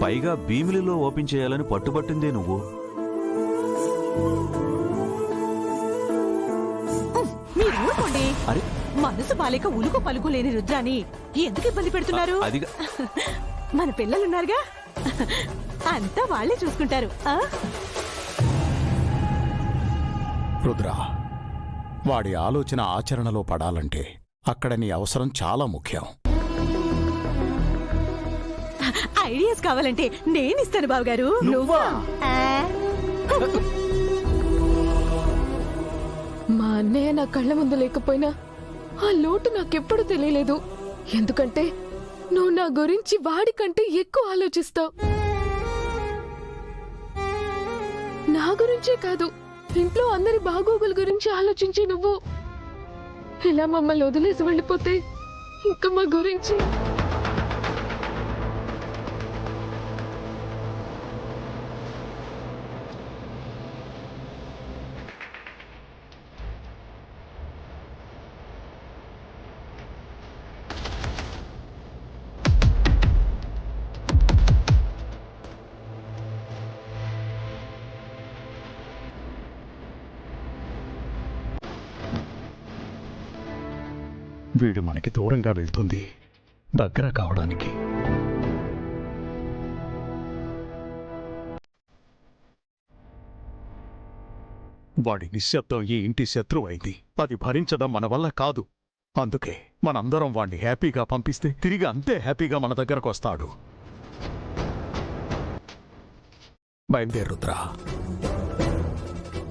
పైగా భీమిలిలో ఓపెన్ చేయాలని పట్టుబట్టిందే నువ్వు. మీరు ఊరుకోండి. అరే, మనసు బాలేక ఉలుకు పలుకు లేని రుద్రాని ఎందుకు ఇబ్బంది పెడుతున్నారు? అది మన పిల్లలున్నారుగా, అంతా వాళ్ళే చూసుకుంటారు. రుద్ర, వాడి ఆలోచన ఆచరణలో పడాలంటే అక్కడ నీ అవసరం చాలా ముఖ్యం. ఐడియాస్ కావాలంటే నేనిస్తాను బావగారు. నువ్వా? మా అన్నయ్య నా కళ్ళ ముందు లేకపోయినా ఆ లోటు నాకెప్పుడు తెలియలేదు. ఎందుకంటే నువ్వు నా గురించి వాడికంటే ఎక్కువ ఆలోచిస్తావు. నా గురించే కాదు, ఇంట్లో అందరి బాగోగుల గురించి ఆలోచించి నువ్వు ఇలా మమ్మల్ని వదిలేసి వెళ్ళిపోతే ఇంకా మా గురించి వీడు మనకి దూరంగా వెళ్తుంది, దగ్గర కావడానికి. వాడి నిశ్శబ్దం ఈ ఇంటి శత్రువు అయింది. అది భరించడం మన వల్ల కాదు. అందుకే మనందరం వాణ్ణి హ్యాపీగా పంపిస్తే తిరిగి అంతే హ్యాపీగా మన దగ్గరకు వస్తాడు. బయలుదేరు రుద్ర.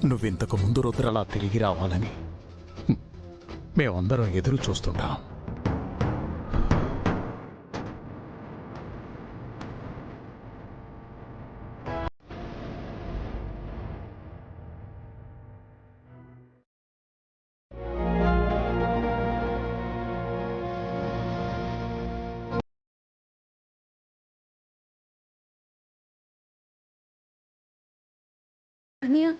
నువ్వింతకు ముందు రుద్రలా తిరిగి రావాలని మేమందరం ఎదురు చూస్తుంటాం. అనియా,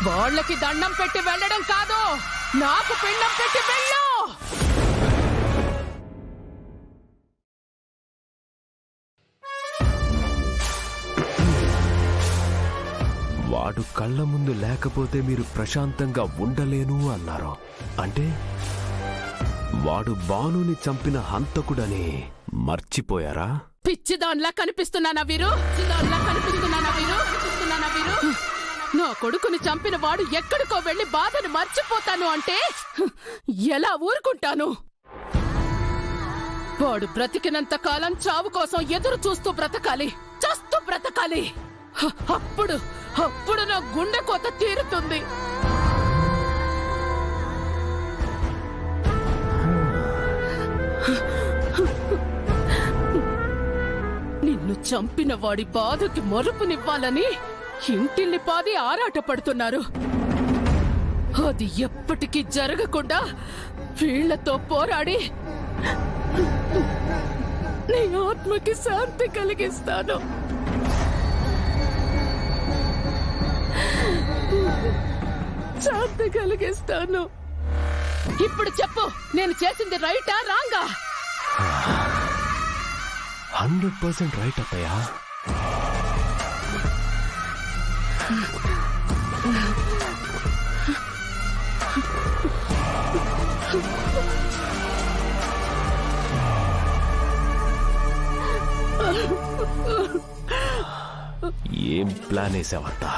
వాళ్ళకి దండం పెట్టి వెళ్ళడం కాదు, నాకు పిండం పెట్టి వెళ్ళు. వాడు కళ్ళ ముందు లేకపోతే మీరు ప్రశాంతంగా ఉండలేను అన్నారు. అంటే వాడు బానుని చంపిన హంతకుడని మర్చిపోయారా? పిచ్చిదాన్లా కనిపిస్తున్నానా వీరు? నా కొడుకుని చంపిన వాడు ఎక్కడికో వెళ్లి బాధను మర్చిపోతాను అంటే ఎలా ఊరుకుంటాను? వాడు బ్రతికినంత కాలం చావు కోసం ఎదురు చూస్తూ బ్రతకాలి, చస్తూ బ్రతకాలి. అప్పుడు నా గుండె కోత తీరుతుంది. నిన్ను చంపిన వాడి బాధకి మరుపునివ్వాలని ఇంటిల్లి పాది ఆరాటపడుతున్నారు. అది ఎప్పటికీ జరగకుండా వీళ్లతో పోరాడి నీ ఆత్మకి శాంతి కలిగిస్తాను. ఇప్పుడు చెప్పు, నేను చేసింది రైటా రాంగా? 100% రైట్ అత్తయ్యా. ఏం ప్లాన్ వేసావత్తా?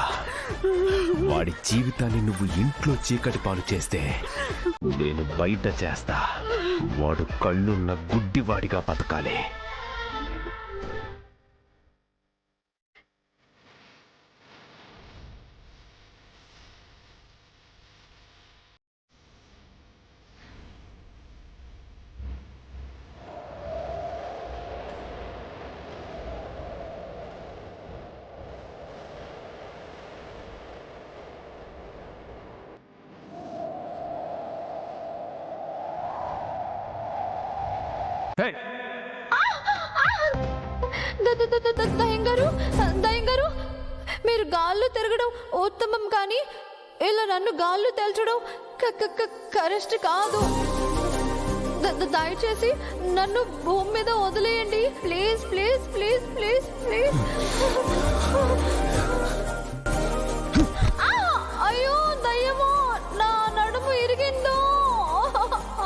వాడి జీవితాన్ని నువ్వు ఇంట్లో చీకటి పాలు చేస్తే నేను బయట చేస్తా. వాడు కళ్ళున్న గుడ్డివాడిగా బతకాలి. దయ్యం గారు మీరు గాల్లో తిరగడం ఉత్తమం కానీ ఇలా నన్ను గాల్లో తేల్చడం కరెక్ట్ కాదు. దయచేసి నన్ను భూమి మీద వదిలేయండి please please please please please. అయ్యో దయ్యమో, నా నడుము ఇరిగిందో.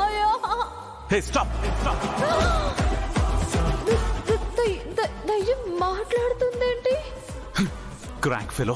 అయ్యో దయ్యం మాట్లాడుతుందేంటి? Crack fellow